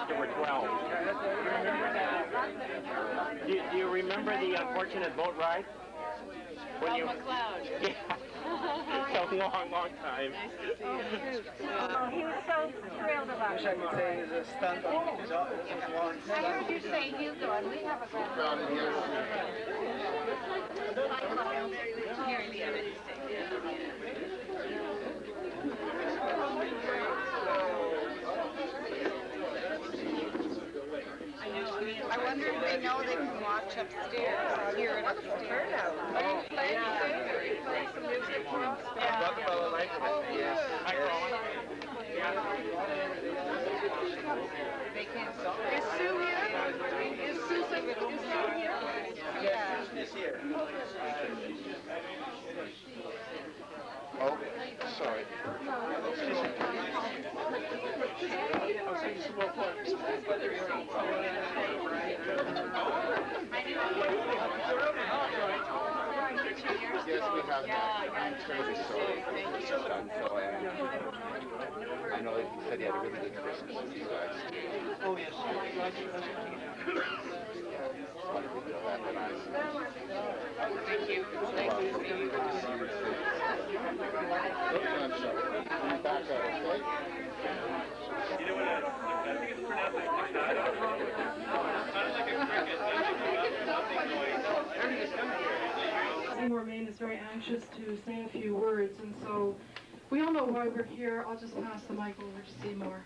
there were 12. Do you remember the unfortunate boat ride? When you McLeod. Yeah. It's a long, long time. Nice to see you. Oh, he was so thrilled about Wish it. I could say he's a stunt on his one. I heard you say Hugo, and we have a grandson. I wonder if they know they can watch upstairs, hear it upstairs. Are you playing some music for us? Rockefeller Life Event. Yes. Hi, Roland. They can't. Is Sue here? Is Susan here? Yes, Susan is here. Oh, sorry. Yes, we have that. I'm terribly sorry. Son, so I know that he said he had a really good Christmas with you guys. Oh, yes. Thank you. Nice to see you. Good to see you too. I'm sorry. I'm back out, okay? You know what? I think it's pronounced like potato. Sounds like a cricket. Seymour Maine is very anxious to say a few words, and so we all know why we're here. I'll just pass the mic over to Seymour.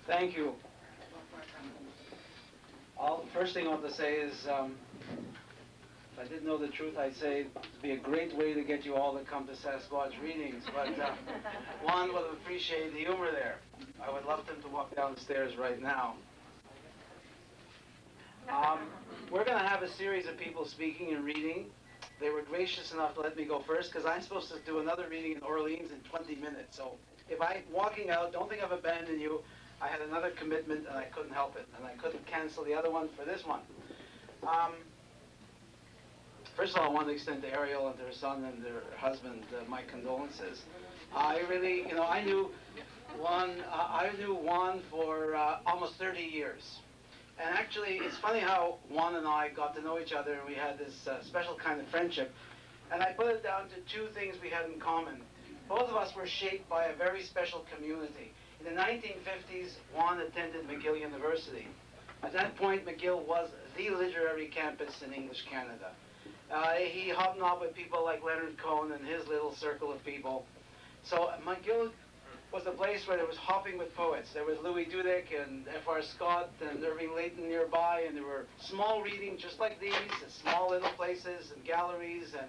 Thank you. First thing I want to say is, if I didn't know the truth, I'd say it'd be a great way to get you all to come to Sasquatch readings, but Juan would appreciate the humor there. I would love them to walk down the stairs right now. We're going to have a series of people speaking and reading. They were gracious enough to let me go first, because I'm supposed to do another reading in Orleans in 20 minutes. So if I'm walking out, don't think I've abandoned you. I had another commitment, and I couldn't help it, and I couldn't cancel the other one for this one. First of all, I want to extend to Ariel and to her son and their husband my condolences. I really, I knew Juan for almost 30 years. And actually, it's funny how Juan and I got to know each other, and we had this special kind of friendship. And I put it down to two things we had in common. Both of us were shaped by a very special community. In the 1950s, Juan attended McGill University. At that point, McGill was the literary campus in English Canada. He hobnobbed with people like Leonard Cohen and his little circle of people. So McGill was the place where there was hopping with poets. There was Louis Dudek and F.R. Scott and Irving Layton nearby, and there were small readings just like these, small little places and galleries and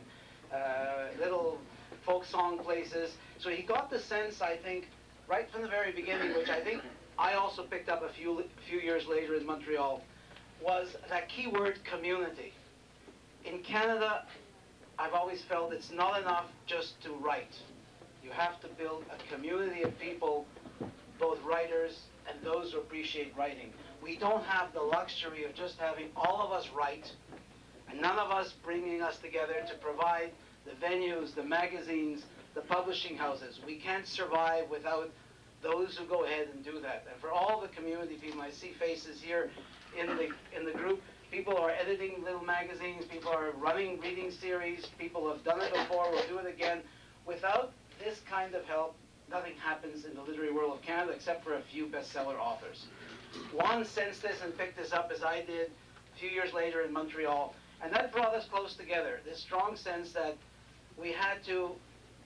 little folk song places. So he got the sense, I think, right from the very beginning, which I think I also picked up a few years later in Montreal, was that key word, community. In Canada, I've always felt it's not enough just to write. You have to build a community of people, both writers and those who appreciate writing. We don't have the luxury of just having all of us write, and none of us bringing us together to provide the venues, the magazines, the publishing houses. We can't survive without those who go ahead and do that. And for all the community people, I see faces here in the group, people are editing little magazines, people are running reading series, people have done it before, will do it again. Without this kind of help, nothing happens in the literary world of Canada except for a few bestseller authors. Juan sensed this and picked this up, as I did a few years later in Montreal, and that brought us close together, this strong sense that we had to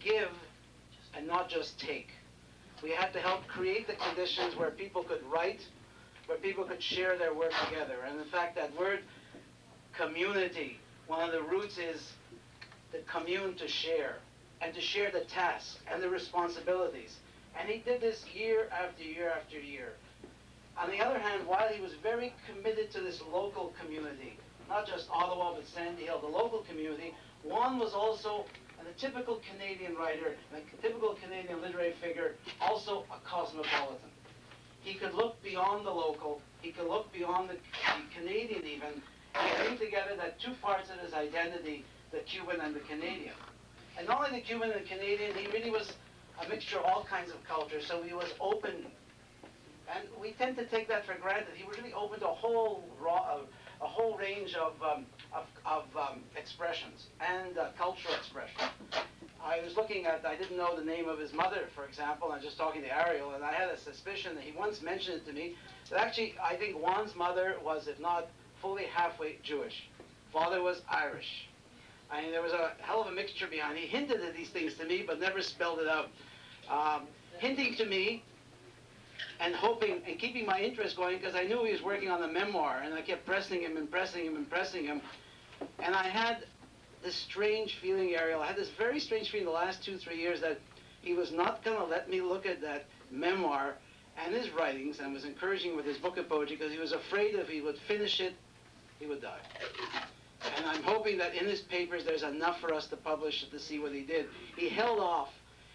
give and not just take. We had to help create the conditions where people could write, where people could share their work together. And in fact, that word community, one of the roots is the commune, to share, and to share the tasks and the responsibilities. And he did this year after year after year. On the other hand, while he was very committed to this local community, not just Ottawa, but Sandy Hill, the local community, Juan was also a typical Canadian writer, a typical Canadian literary figure, also a cosmopolitan. He could look beyond the local, he could look beyond the Canadian even, and bring together that two parts of his identity, the Cuban and the Canadian. And not only the Cuban and Canadian, he really was a mixture of all kinds of cultures, so he was open. And we tend to take that for granted. He was really open to a whole range of expressions and cultural expression. I was looking at, I didn't know the name of his mother, for example, and I was just talking to Ariel, and I had a suspicion that he once mentioned it to me, that actually I think Juan's mother was, if not fully halfway Jewish. Father was Irish. I mean, there was a hell of a mixture behind. He hinted at these things to me, but never spelled it out. Hinting to me and hoping and keeping my interest going, because I knew he was working on the memoir, and I kept pressing him and pressing him and pressing him. And I had this strange feeling, Ariel, I had this very strange feeling the last 2-3 years that he was not going to let me look at that memoir and his writings, and was encouraging with his book of poetry, because he was afraid if he would finish it, he would die. And I'm hoping that in his papers there's enough for us to publish to see what he did. He held off.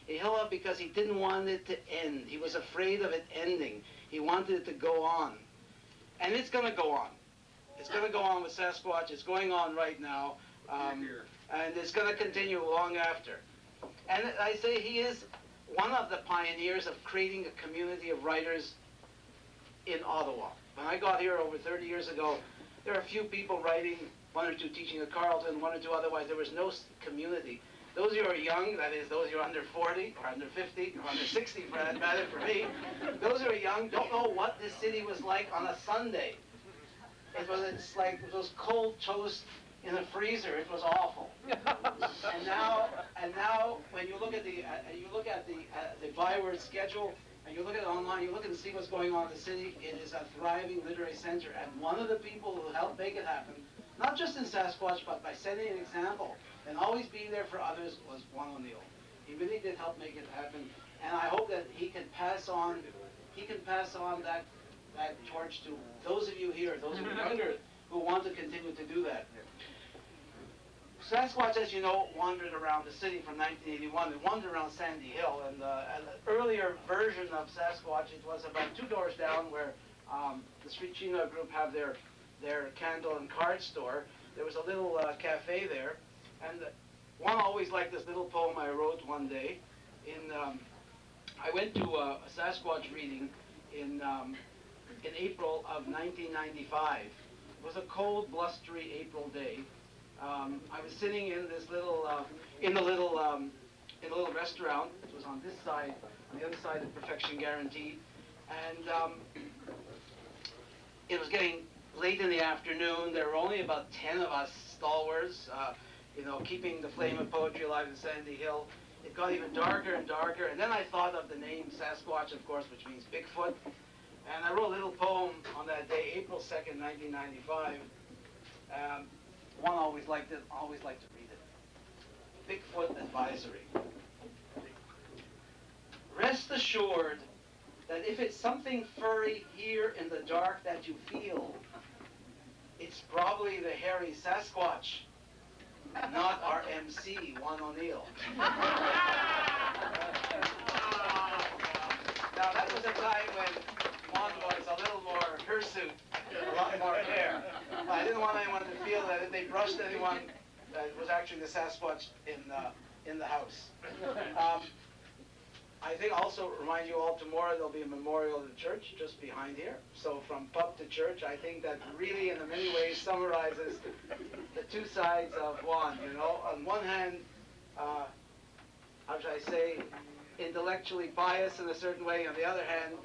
He held off because he didn't want it to end. He was afraid of it ending. He wanted it to go on. And it's going to go on. It's going to go on with Sasquatch. It's going on right now. And it's going to continue long after. And I say he is one of the pioneers of creating a community of writers in Ottawa. When I got here over 30 years ago, there were a few people writing, 1 or 2 teaching at Carleton, 1 or 2 otherwise. There was no community. Those who are young, that is, those who are under 40 or under 50 or under 60 for that matter for me, those who are young don't know what this city was like on a Sunday. It's like those cold toast in a freezer. It was awful. and now when you look at the byword schedule, and you look at it online, you look and see what's going on in the city, it is a thriving literary center. And one of the people who helped make it happen, not just in Sasquatch, but by setting an example and always being there for others, was Juan O'NeilL. He really did help make it happen. And I hope that he can pass on that torch to those of you here, those of you younger, who want to continue to do that. Sasquatch, as you know, wandered around the city from 1981. It wandered around Sandy Hill, and an earlier version of Sasquatch, it was about 2 doors down where the Street Chino group have their candle and card store. There was a little cafe there, and one always liked this little poem I wrote one day. I went to a Sasquatch reading in April of 1995. It was a cold, blustery April day. I was sitting in this little, in a little restaurant. It was on this side, on the other side of Perfection Guaranteed, and it was getting late in the afternoon. There were only about 10 of us stalwarts, keeping the flame of poetry alive in Sandy Hill. It got even darker and darker, and then I thought of the name Sasquatch, of course, which means Bigfoot, and I wrote a little poem on that day, April 2nd, 1995. One always liked to read it. Bigfoot Advisory. Rest assured that if it's something furry here in the dark that you feel, it's probably the hairy Sasquatch, not our MC, Juan O'NeilL. Now that was a time when Juan was a little more hirsute, a lot more hair. I didn't want anyone to feel that if they brushed anyone, that it was actually the Sasquatch in the house. I think also remind you all, tomorrow there'll be a memorial in the church just behind here. So from pub to church, I think that really in many ways summarizes the 2 sides of Juan. On one hand, how should I say, intellectually biased in a certain way. On the other hand,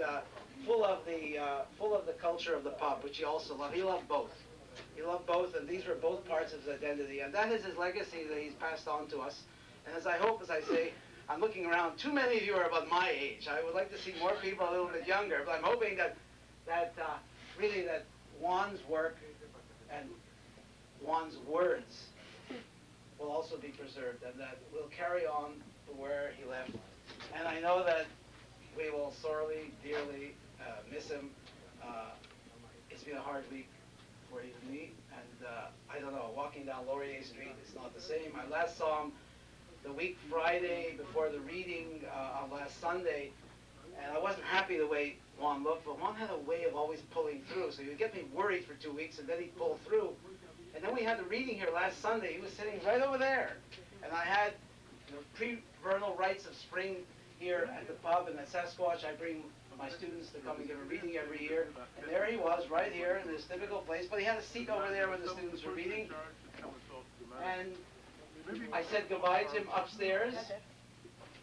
full of the culture of the pub, which he also loved. He loved both. He loved both, and these were both parts of his identity. And that is his legacy that he's passed on to us. And as I say, I'm looking around. Too many of you are about my age. I would like to see more people a little bit younger. But I'm hoping that really that Juan's work and Juan's words will also be preserved, and that will carry on to where he left. And I know that we will sorely, dearly miss him. It's been a hard week for even me, and I don't know, walking down Laurier Street, it's not the same. I last saw him the week Friday before the reading on last Sunday, and I wasn't happy the way Juan looked, but Juan had a way of always pulling through, so he would get me worried for 2 weeks, and then he'd pull through. And then we had the reading here last Sunday. He was sitting right over there, and I had pre-vernal rites of spring here at the pub and at Sasquatch. I bring my students to come and give a reading every year. And there he was, right here in this typical place. But he had a seat over there when the students were reading. And I said goodbye to him upstairs.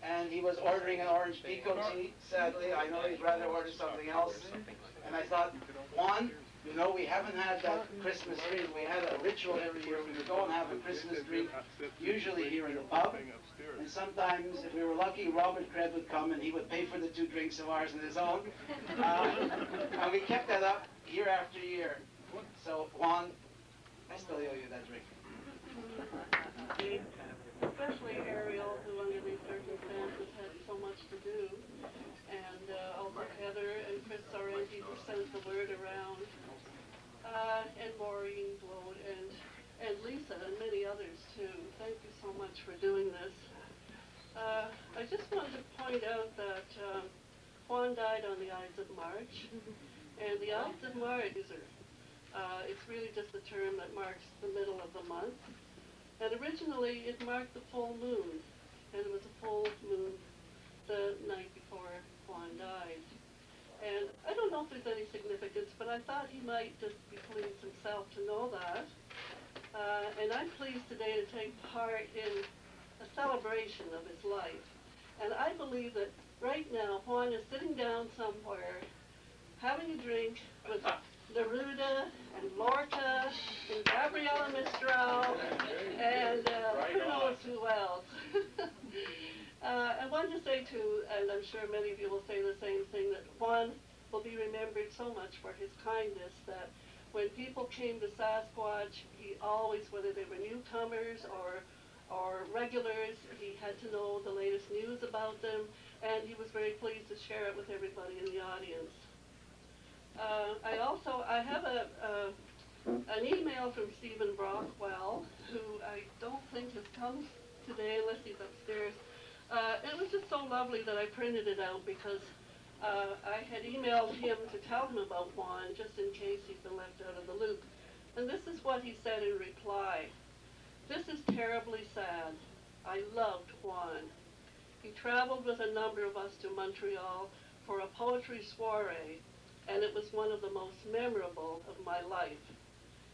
And he was ordering an orange pico tea. Sadly, I know he'd rather order something else. And I thought, Juan, you know, we haven't had that Christmas drink. We had a ritual every year. We would go and have a Christmas drink, usually here in the pub. And sometimes, if we were lucky, Robert Cred would come and he would pay for the 2 drinks of ours and his own. And we kept that up year after year. So, Juan, I still owe you that drink. Especially Ariel, who under these circumstances had so much to do, and also Heather and Chris Sorrenti, who sent the word around, and Maureen Blode, and Lisa, and many others too. Thank you so much for doing this. I just wanted to point out that Juan died on the Ides of March, and the Ides of March it's really just a term that marks the middle of the month. And originally, it marked the full moon, and it was a full moon the night before Juan died. And I don't know if there's any significance, but I thought he might just be pleased himself to know that. And I'm pleased today to take part in a celebration of his life. And I believe that right now, Juan is sitting down somewhere, having a drink with Neruda and Lorca and Gabriela Mistral and who knows who else. I wanted to say too, and I'm sure many of you will say the same thing, that Juan will be remembered so much for his kindness that when people came to Sasquatch, he always, whether they were newcomers or regulars, he had to know the latest news about them, and he was very pleased to share it with everybody in the audience. I have an email from Stephen Brockwell, who I don't think has come today unless he's upstairs. It was just so lovely that I printed it out because I had emailed him to tell him about Juan just in case he's been left out of the loop. And this is what he said in reply. "This is terribly sad. I loved Juan. He traveled with a number of us to Montreal for a poetry soiree, and it was one of the most memorable of my life.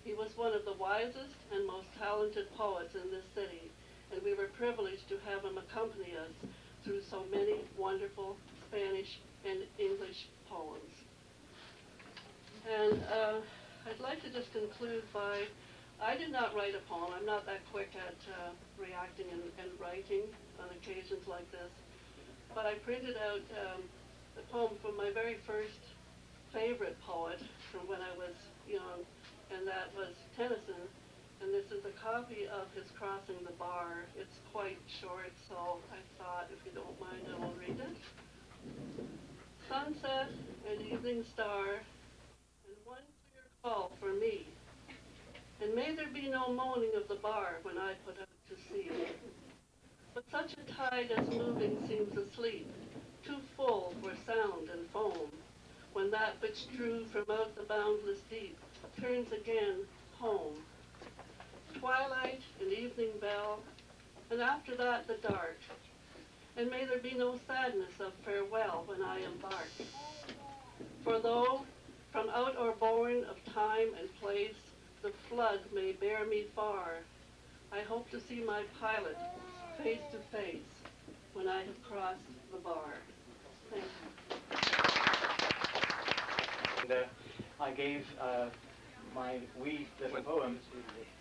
He was one of the wisest and most talented poets in this city, and we were privileged to have him accompany us through so many wonderful Spanish and English poems." And I'd like to just conclude by, I did not write a poem. I'm not that quick at reacting and writing on occasions like this, but I printed out a poem from my very first favorite poet from when I was young, and that was Tennyson. And this is a copy of his Crossing the Bar. It's quite short, so I thought, if you don't mind, I will read it. "Sunset and evening star, and one clear call for me. And may there be no moaning of the bar when I put out to sea. But such a tide as moving seems asleep, too full for sound and foam, when that which drew from out the boundless deep turns again home. Twilight and evening bell, and after that the dark. And may there be no sadness of farewell when I embark. For though from out or born of time and place the flood may bear me far, I hope to see my pilot face to face when I have crossed the bar." Thank you. And, I gave my wee little poem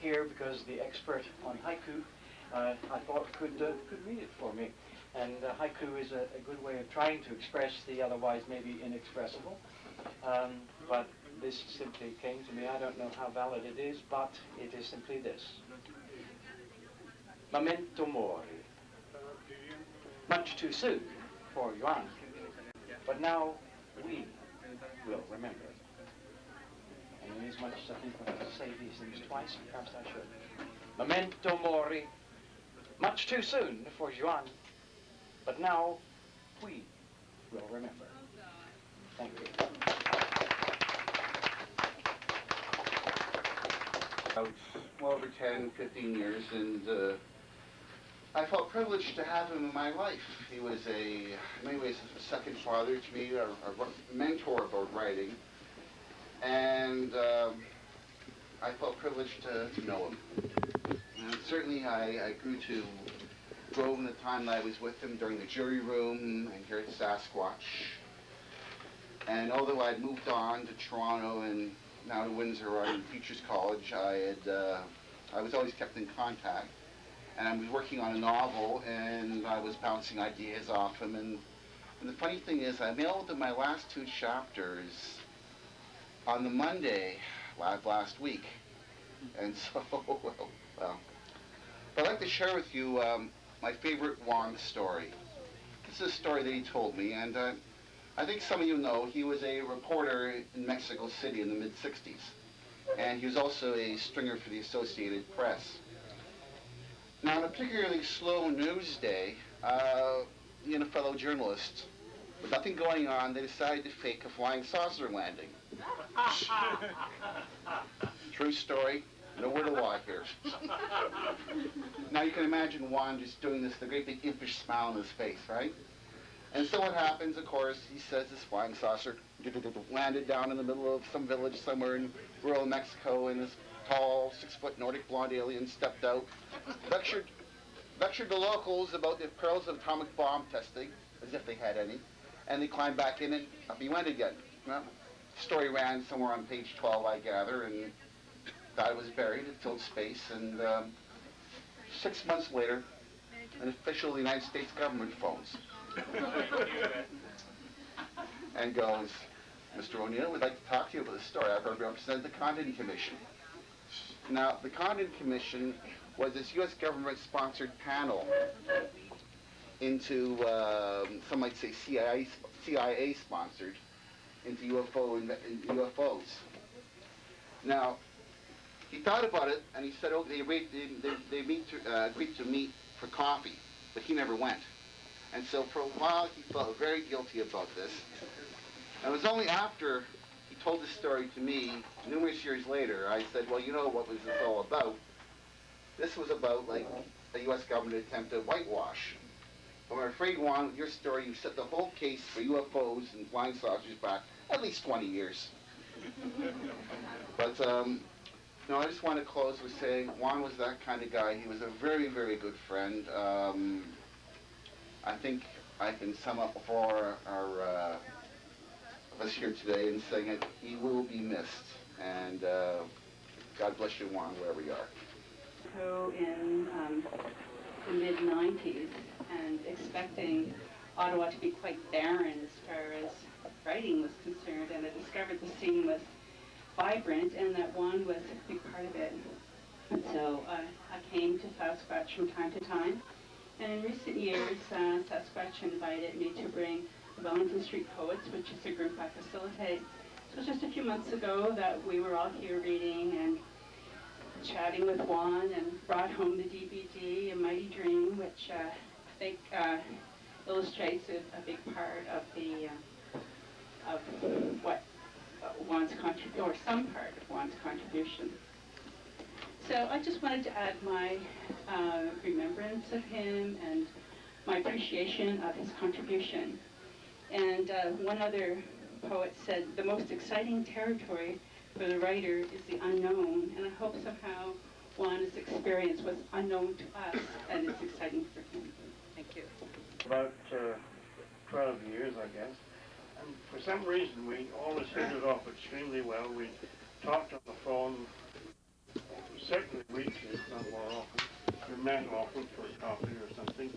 here because the expert on haiku, I thought could read it for me. And haiku is a good way of trying to express the otherwise maybe inexpressible. But this simply came to me. I don't know how valid it is, but it is simply this. Memento mori. Much too soon for Juan, but now we will remember. And inasmuch as I think I have to say these things twice, perhaps I should. Memento mori. Much too soon for Juan, but now we will remember. Thank you. About well over 10, 15 years, and I felt privileged to have him in my life. He was in many ways, a second father to me, a mentor about writing, and I felt privileged to know him. And certainly I grew to grow in the time that I was with him during the jury room and here at Sasquatch. And although I'd moved on to Toronto and now to Windsor in Teachers College, I was always kept in contact. And I was working on a novel, and I was bouncing ideas off him. And the funny thing is, I mailed him my last 2 chapters on the Monday last week. And so, well. But I'd like to share with you my favorite Juan story. This is a story that he told me, and I think some of you know he was a reporter in Mexico City in the mid-'60s. And he was also a stringer for the Associated Press. Now, on a particularly slow news day, he and a fellow journalist, with nothing going on, they decided to fake a flying saucer landing. True story, no word of lie here. Now you can imagine Juan just doing this, the great big impish smile on his face, right? And so what happens, of course, he says this flying saucer landed down in the middle of some village somewhere in rural Mexico, and this tall, 6-foot Nordic blonde alien stepped out, lectured the locals about the perils of atomic bomb testing, as if they had any, and they climbed back in and up he went again. Well, the story ran somewhere on page 12, I gather, and guy was buried, it filled space, and 6 months later, an official of the United States government phones and goes, Mr. O'Neill, we'd like to talk to you about this story. I represent the Condon Commission. Now, the Condon Commission was this U.S. government-sponsored panel into, some might say CIA-sponsored, into UFOs. Now, he thought about it, and he said, oh, they agreed to meet for coffee, but he never went. And so for a while, he felt very guilty about this. And it was only after he told this story to me numerous years later, I said, well, you know what was this all about? This was about, like, a U.S. government attempt to whitewash. But I'm afraid, Juan, with your story, you set the whole case for UFOs and flying saucers back at least 20 years. But, no, I just want to close with saying Juan was that kind of guy. He was a very, very good friend. I think I can sum up for our us here today in saying that he will be missed. And God bless you, Juan, wherever you are. So in the mid-'90s, and expecting Ottawa to be quite barren as far as writing was concerned, and I discovered the scene was vibrant and that Juan was a big part of it. And so I came to Sasquatch from time to time, and in recent years Sasquatch invited me to bring the Wellington Street Poets, which is a group I facilitate. So it was just a few months ago that we were all here reading and chatting with Juan, and brought home the DVD, A Mighty Dream, which I think illustrates a big part of the of what Juan's contribution, or some part of Juan's contribution. So I just wanted to add my remembrance of him and my appreciation of his contribution. And one other poet said, the most exciting territory for the writer is the unknown, and I hope somehow Juan's experience was unknown to us, and it's exciting for him. Thank you. About 12 years, I guess. And for some reason, we always hit it off extremely well. We talked on the phone certainly weekly, if not more often. We met often for coffee or something.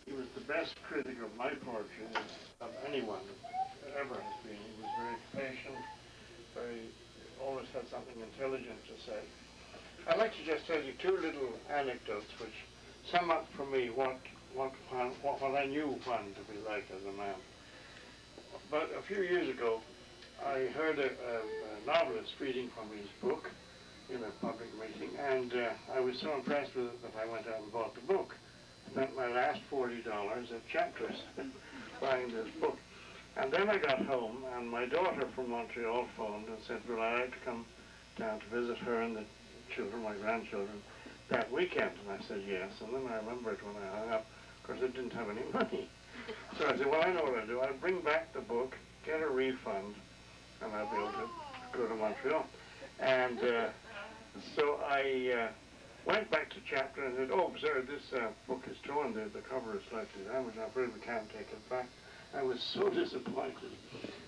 He was the best critic of my poetry of anyone ever has been. He was very patient, always had something intelligent to say. I'd like to just tell you 2 little anecdotes which sum up for me what I knew Juan to be like as a man. But a few years ago, I heard a novelist reading from his book in a public meeting, and I was so impressed with it that I went out and bought the book. Spent my last $40 at Chapters buying this book. And then I got home, and my daughter from Montreal phoned and said, would I like to come down to visit her and the children, my grandchildren, that weekend? And I said, yes. And then I remembered when I hung up, of course, I didn't have any money. So I said, well, I know what I'll do. I'll bring back the book, get a refund, and I'll be able to go to Montreal. And so I went back to chapter and said, oh, sir, this book is torn. The cover is slightly damaged. I'm afraid we can't take it back. I was so disappointed.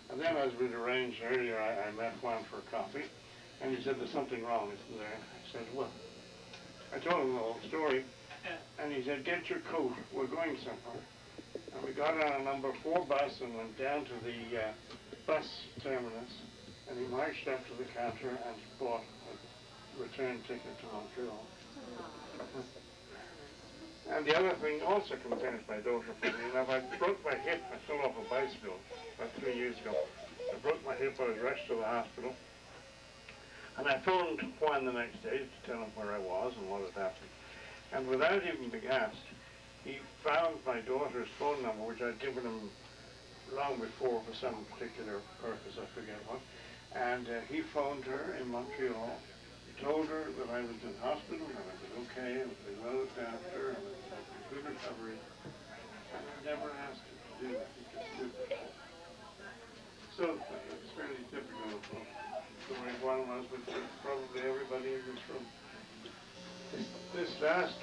And then, as we'd arranged earlier, I met Juan for a coffee. And he said, there's something wrong, isn't there? I said, well, I told him the whole story. And he said, get your coat. We're going somewhere. And we got on a number 4 bus and went down to the bus terminus. And he marched up to the counter and bought a return ticket to Montreal. And the other thing also concerns my daughter, funny enough. I broke my hip. I fell off a bicycle about 3 years ago. I broke my hip. I was rushed to the hospital. And I phoned Juan the next day to tell him where I was and what had happened. And without even being asked, he found my daughter's phone number, which I'd given him long before for some particular purpose, I forget what. And he phoned her in Montreal, told her that I was in hospital, and I was okay, and was well looked after, and was in good recovery. And I never asked him to do that. He just did that. So it's fairly typical of the way Juan was with probably everybody in this room. This last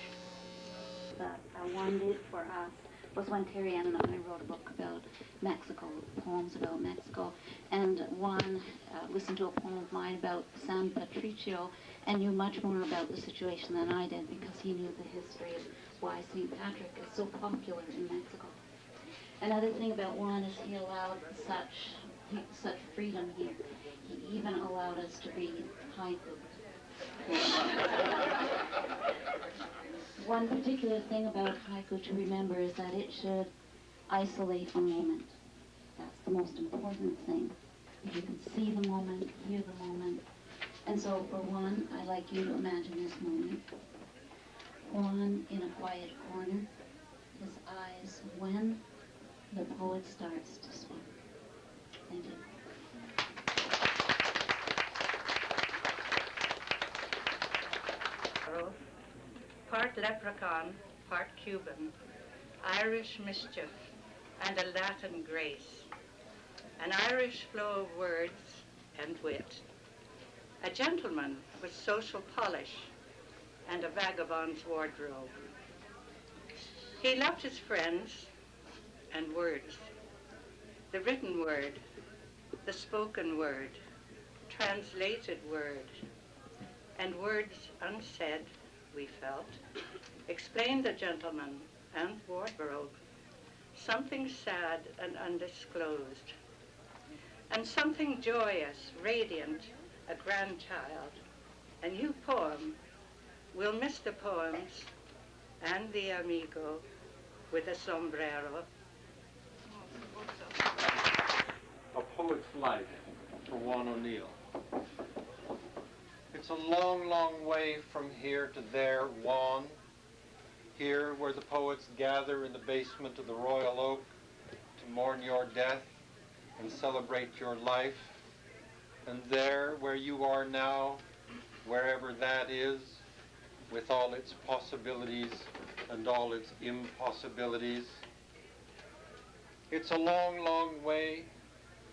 one did for us was when Terry Ann and I wrote a book about Mexico, poems about Mexico, and Juan listened to a poem of mine about San Patricio and knew much more about the situation than I did because he knew the history of why St. Patrick is so popular in Mexico. Another thing about Juan is he allowed such freedom here. He even allowed us to read haiku. One particular thing about haiku to remember is that it should isolate a moment. That's the most important thing. If you can see the moment, hear the moment. And so for Juan, I'd like you to imagine this moment. Juan in a quiet corner, his eyes when the poet starts to speak. Thank you. Part leprechaun, part Cuban, Irish mischief, and a Latin grace, an Irish flow of words and wit, a gentleman with social polish, and a vagabond's wardrobe. He loved his friends and words, the written word, the spoken word, translated word, and words unsaid, we felt, explained the gentleman and wardrobe, something sad and undisclosed, and something joyous, radiant, a grandchild, a new poem. We'll miss the poems and the amigo with a sombrero. A Poet's Life for Juan O'NeilL. It's a long, long way from here to there, Juan. Here where the poets gather in the basement of the Royal Oak to mourn your death and celebrate your life. And there where you are now, wherever that is, with all its possibilities and all its impossibilities. It's a long, long way,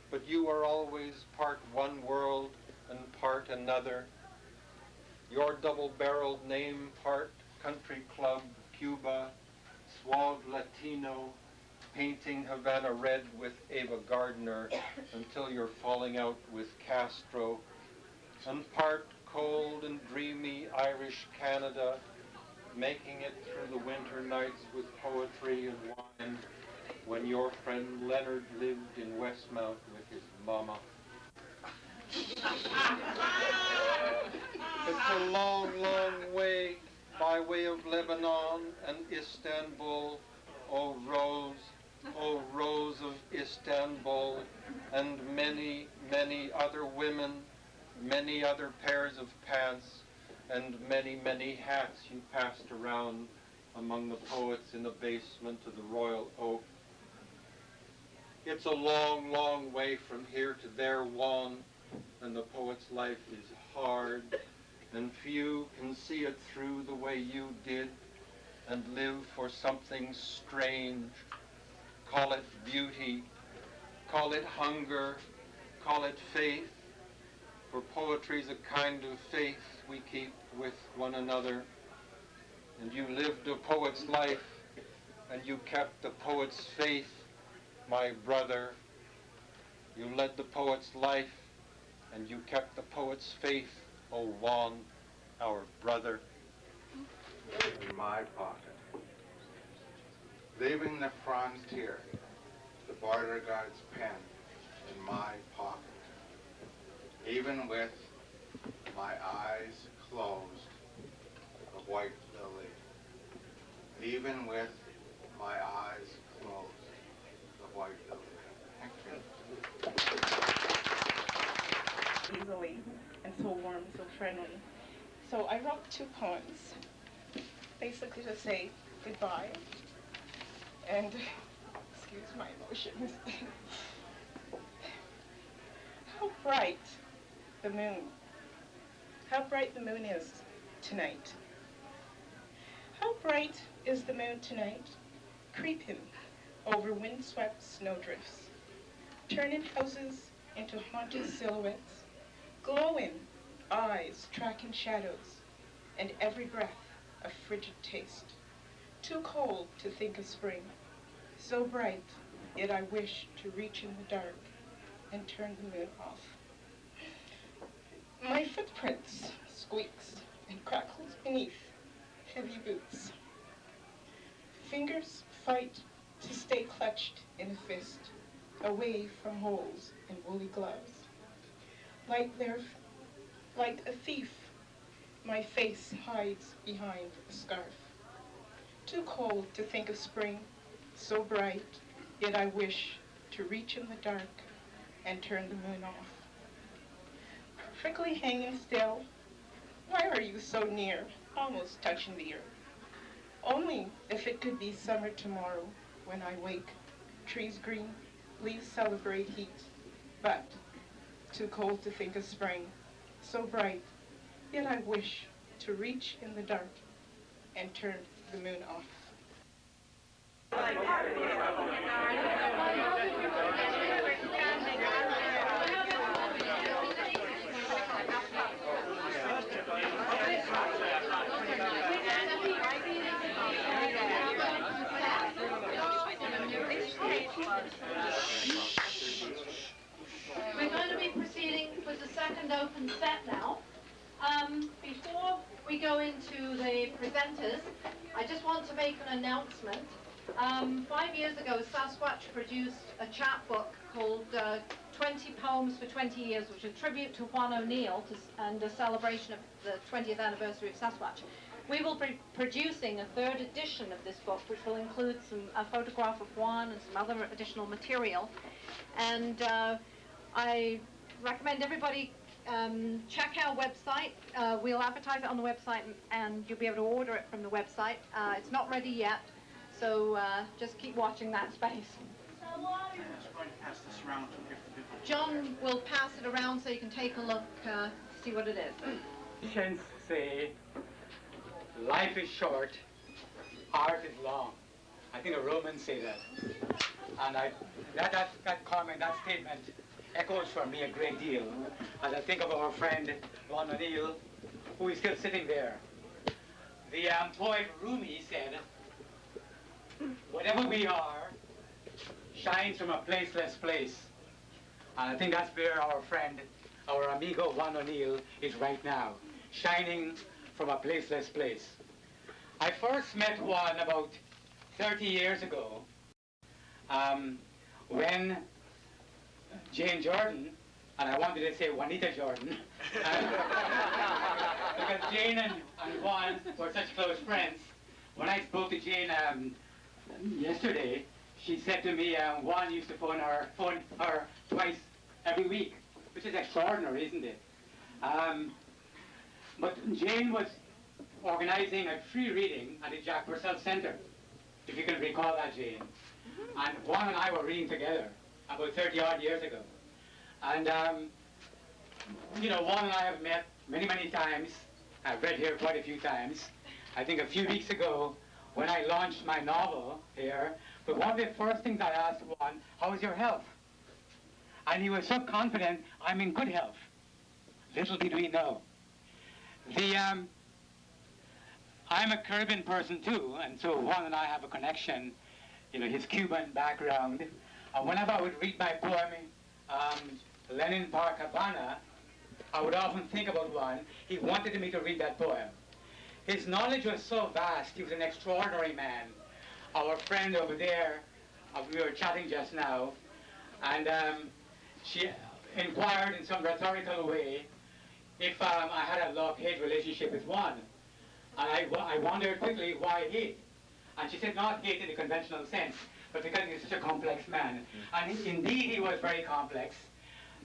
but you are always part one world and part another. Your double-barreled name, part country club, Cuba, suave Latino, painting Havana red with Ava Gardner until you're falling out with Castro, and part cold and dreamy Irish Canada, making it through the winter nights with poetry and wine, when your friend Leonard lived in Westmount with his mama. It's a long, long way by way of Lebanon and Istanbul, oh Rose of Istanbul, and many, many other women, many other pairs of pants, and many, many hats you passed around among the poets in the basement of the Royal Oak. It's a long, long way from here to there, Juan, and the poet's life is hard and few can see it through the way you did and live for something strange. Call it beauty, call it hunger, call it faith, for poetry's a kind of faith we keep with one another. And you lived a poet's life, and you kept the poet's faith, my brother. You led the poet's life, and you kept the poet's faith, O Juan, our brother. In my pocket, leaving the frontier, the border guard's pen in my pocket, even with my eyes closed, the white lily, even with my eyes closed, the white lily. Thank you. Easily and so warm, so friendly. So I wrote 2 poems, basically to say goodbye and excuse my emotions. How bright the moon. How bright the moon is tonight. How bright is the moon tonight, creeping over windswept snowdrifts, turning houses into haunted silhouettes, glowing eyes tracking shadows, and every breath a frigid taste. Too cold to think of spring, so bright, yet I wish to reach in the dark and turn the moon off. My footprints squeaks and crackles beneath heavy boots. Fingers fight to stay clutched in a fist, away from holes in woolly gloves. Like a thief, my face hides behind a scarf. Too cold to think of spring, so bright, yet I wish to reach in the dark and turn the moon off. Perfectly hanging still, why are you so near, almost touching the earth? Only if it could be summer tomorrow when I wake, trees green, leaves celebrate heat, but too cold to think of spring, so bright, yet I wish to reach in the dark and turn the moon off. We're going to be proceeding with the second open set now. Before we go into the presenters, I just want to make an announcement. 5 years ago, Sasquatch produced a chapbook called 20 Poems for 20 Years, which is a tribute to Juan O'NeilL and a celebration of the 20th anniversary of Sasquatch. We will be producing a 3rd edition of this book, which will include a photograph of Juan and some other additional material. And I recommend everybody check our website. We'll advertise it on the website, and you'll be able to order it from the website. It's not ready yet, so just keep watching that space. John will pass it around so you can take a look, see what it is. Christians say life is short, art is long. I think the Romans say that. And that comment, that statement echoes for me a great deal as I think of our friend Juan O'NeilL, who is still sitting there. The poet Rumi said, whatever we are shines from a placeless place. And I think that's where our friend, our amigo Juan O'NeilL is right now, shining from a placeless place. I first met Juan about 30 years ago when Jane Jordan, and I wanted to say Juanita Jordan, because Jane and Juan were such close friends. When I spoke to Jane yesterday, she said to me, Juan used to phone her twice every week, which is extraordinary, isn't it? But Jane was organizing a free reading at the Jack Purcell Center, if you can recall that, Jane. And Juan and I were reading together about 30-odd years ago. And, you know, Juan and I have met many, many times I've read here quite a few times. I think a few weeks ago, when I launched my novel here, but one of the first things I asked Juan, how is your health? And he was so confident, I'm in good health. Little did we know. I'm a Caribbean person too, and so Juan and I have a connection, his Cuban background. Whenever I would read my poem, Lenin Park, Havana, I would often think about Juan. He wanted me to read that poem. His knowledge was so vast. He was an extraordinary man. Our friend over there, we were chatting just now, and she inquired in some rhetorical way if I had a love-hate relationship with Juan. And I wondered quickly why hate. And she said not hate in the conventional sense, but because he's such a complex man. And indeed he was very complex.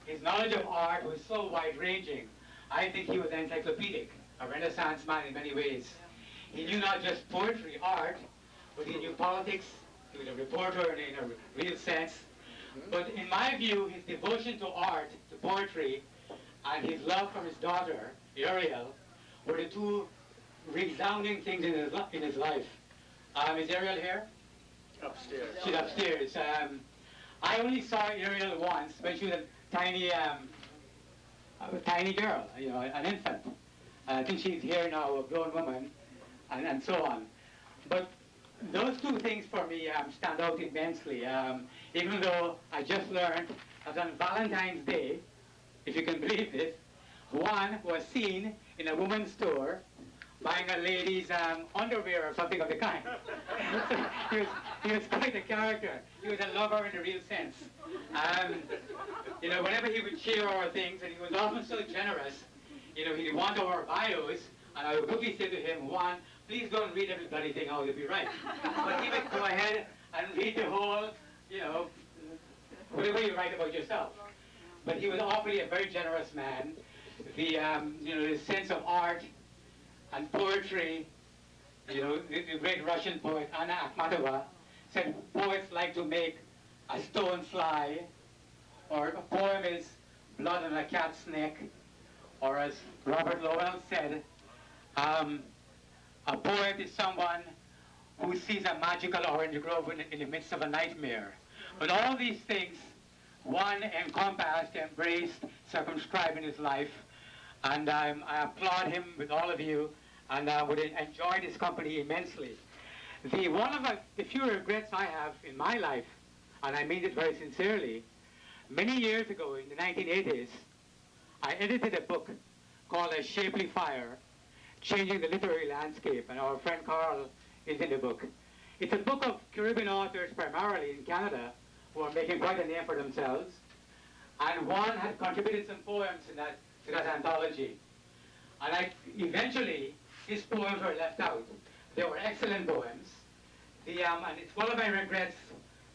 His knowledge of art was so wide-ranging. I think he was encyclopedic, a Renaissance man in many ways. He knew not just poetry, art, but he knew politics. He was a reporter in a real sense. But in my view, his devotion to art, to poetry, and his love for his daughter, Ariel, were the two resounding things in his life. Is Ariel here? Upstairs. She's upstairs. I only saw Ariel once when she was a tiny girl, an infant. I think she's here now, a grown woman, and so on. But those two things for me stand out immensely. Even though I just learned that on Valentine's Day, if you can believe this, Juan was seen in a woman's store buying a lady's underwear or something of the kind. he was quite a character. He was a lover in the real sense. Whenever he would share our things, and he was often so generous, he'd want our bios, and I would quickly say to him, Juan, please don't read everybody's thing out, you'll be right. But he would go ahead and read the whole, whatever you write about yourself. But he was awfully a very generous man. The sense of art and poetry, the great Russian poet Anna Akhmatova said poets like to make a stone fly, or a poem is blood on a cat's neck, or as Robert Lowell said, a poet is someone who sees a magical orange grove in the midst of a nightmare. But all these things, Juan encompassed, embraced, circumscribed in his life, and I applaud him with all of you, and I would enjoy this company immensely. One of the few regrets I have in my life, and I mean it very sincerely, many years ago in the 1980s, I edited a book called A Shapely Fire, Changing the Literary Landscape, and our friend Carl is in the book. It's a book of Caribbean authors, primarily in Canada, who are making quite a name for themselves. And Juan had contributed some poems to that anthology. And eventually, his poems were left out. They were excellent poems. And it's one of my regrets.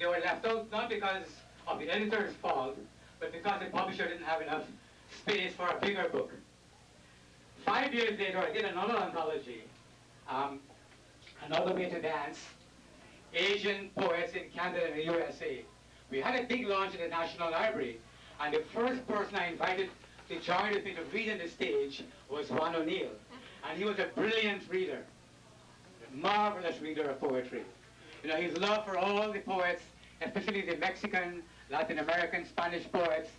They were left out not because of the editor's fault, but because the publisher didn't have enough space for a bigger book. 5 years later, I did another anthology, Another Way to Dance, Asian Poets in Canada and the USA. We had a big launch at the National Library, and the first person I invited to join with me to read on the stage was Juan O'NeilL. And he was a brilliant reader, marvelous reader of poetry. His love for all the poets, especially the Mexican, Latin American, Spanish poets,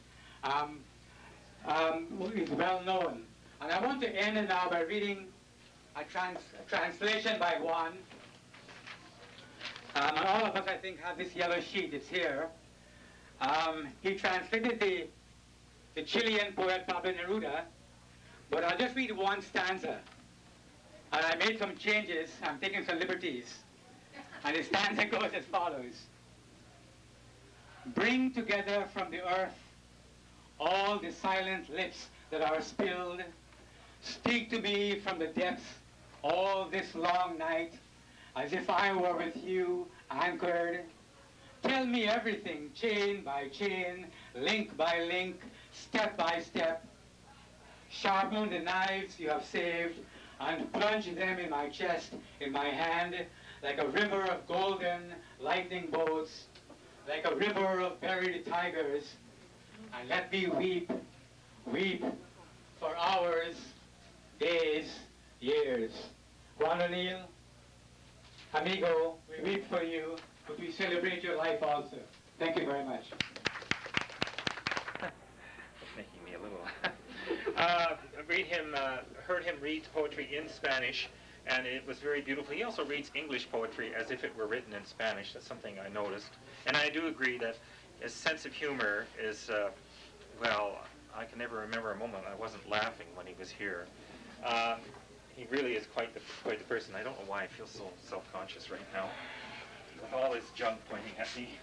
is well known. And I want to end it now by reading a translation by Juan. And all of us, I think, have this yellow sheet. It's here. He translated the Chilean poet Pablo Neruda, but I'll just read one stanza. And I made some changes. I'm taking some liberties. And the stanza goes as follows. Bring together from the earth all the silent lips that are spilled. Speak to me from the depths all this long night, as if I were with you anchored. Tell me everything, chain by chain, link by link, step by step. Sharpen the knives you have saved and plunge them in my chest, in my hand, like a river of golden lightning bolts, like a river of buried tigers. And let me weep, weep for hours, days, years. Juan O'NeilL, amigo, we weep for you, but we celebrate your life also. Thank you very much. Making me a little. Heard him read poetry in Spanish, and it was very beautiful. He also reads English poetry as if it were written in Spanish. That's something I noticed. And I do agree that his sense of humor is, well, I can never remember a moment I wasn't laughing when he was here. He really is quite the person. I don't know why I feel so self-conscious right now, with all his junk pointing at me.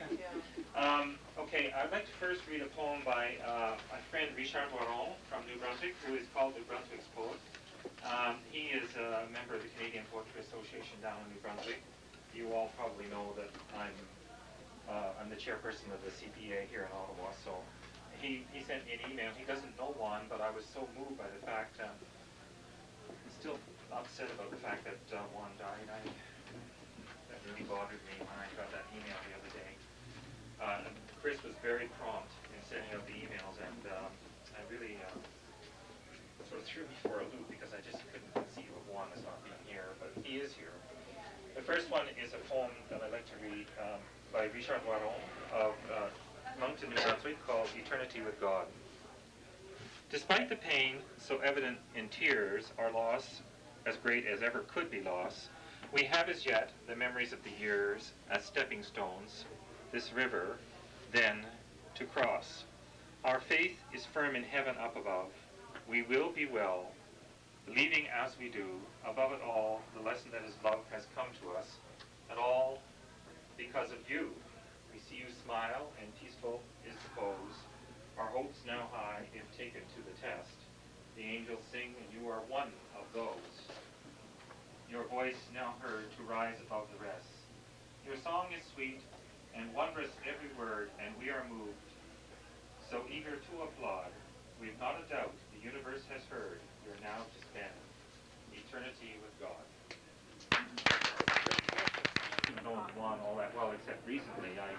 Okay, I'd like to first read a poem by my friend Richard Waron from New Brunswick, who is called New Brunswick's Poet. He is a member of the Canadian Poetry Association down in New Brunswick. You all probably know that I'm the chairperson of the CPA here in Ottawa, so he sent me an email. He doesn't know Juan, but I was so moved by the fact, I'm still upset about the fact that Juan died. That really bothered me when I got that email the other day. Chris was very prompt in sending out the emails, and I really sort of threw me for a loop because I just couldn't conceive of Juan as not being here, but he is here. The first one is a poem that I'd like to read by Richard Waron of Moncton, New Brunswick, called Eternity with God. Despite the pain so evident in tears, our loss, as great as ever could be loss, we have as yet the memories of the years as stepping stones, this river, then to cross. Our faith is firm in heaven up above. We will be well, believing as we do, above it all, the lesson that is love has come to us, and all because of you. We see you smile, and peaceful is the pose. Our hopes now high, if taken to the test. The angels sing, and you are one of those. Your voice now heard to rise above the rest. Your song is sweet and wondrous every word, and we are moved, so eager to applaud. We've not a doubt the universe has heard. You're now to spend eternity with God. I've known Juan all that well, except recently. I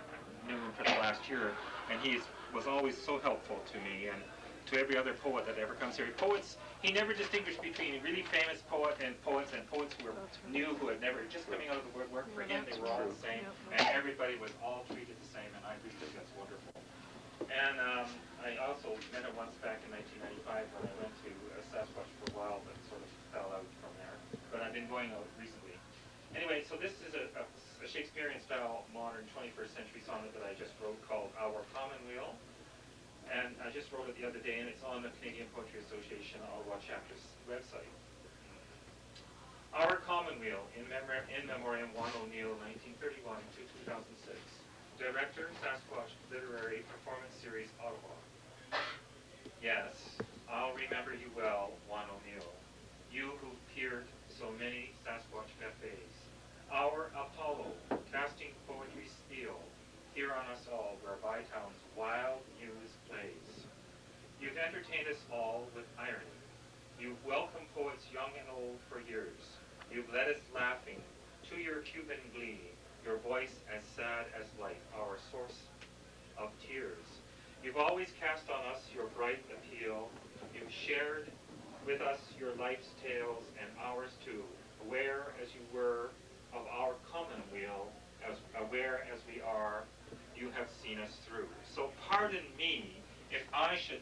knew him for the last year, and he was always so helpful to me and to every other poet that ever comes here. Poets, he never distinguished between really famous poets and poets who were new, who had never, just coming out of the woodwork. For him, they were all the same, and everybody was all treated the same, and I really think that's wonderful. And I also met him once back in 1995 when I went to Sasquatch for a while, but sort of fell out from there. But I've been going out recently. Anyway, so this is a Shakespearean-style modern 21st century sonnet that I just wrote called Our Commonweal. And I just wrote it the other day, and it's on the Canadian Poetry Association Ottawa chapter's website. Our Commonweal, in memoriam Juan O'NeilL, 1931 to 2006. Director, Sasquatch Literary Performance Series, Ottawa. Yes, I'll remember you well, Juan O'NeilL. You who peered so many Sasquatch cafes. Our Apollo, casting poetry steel, here on us all, where Bytown's wild muse plays. You've entertained us all with irony. You've welcomed poets young and old for years. You've led us laughing to your Cuban glee, your voice as sad as light, our source of tears. You've always cast on us your bright appeal. You've shared with us your life's tales and ours too, aware as you were of our commonweal, as aware as we are, you have seen us through. So pardon me if I should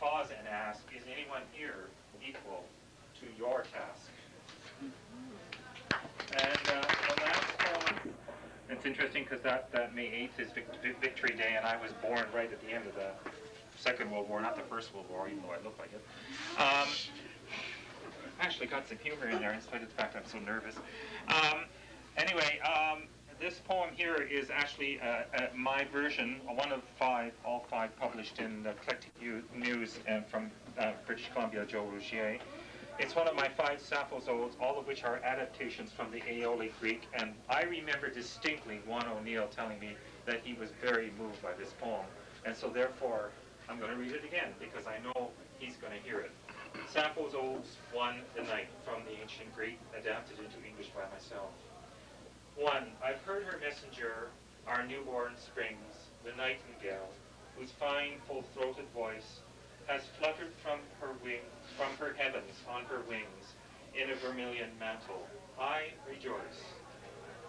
pause and ask, is anyone here equal to your task? And the last poem, it's interesting because that May 8th is Victory Day, and I was born right at the end of the Second World War, not the First World War, even though I look like it. Actually got some humor in there in spite of the fact I'm so nervous. Anyway, this poem here is actually my version, one of all five published in the Eclectic News from British Columbia, Joe Rougier. It's one of my 5 Sappho's odes, all of which are adaptations from the Aeolic Greek, and I remember distinctly Juan O'NeilL telling me that he was very moved by this poem, and so therefore I'm going to read it again, because I know he's going to hear it. Sappho's Odes 1, the Night, from the ancient Greek, adapted into English by myself. 1. I've heard her messenger, our newborn springs, the nightingale, whose fine, full-throated voice has fluttered from her heavens on her wings, in a vermilion mantle. I rejoice.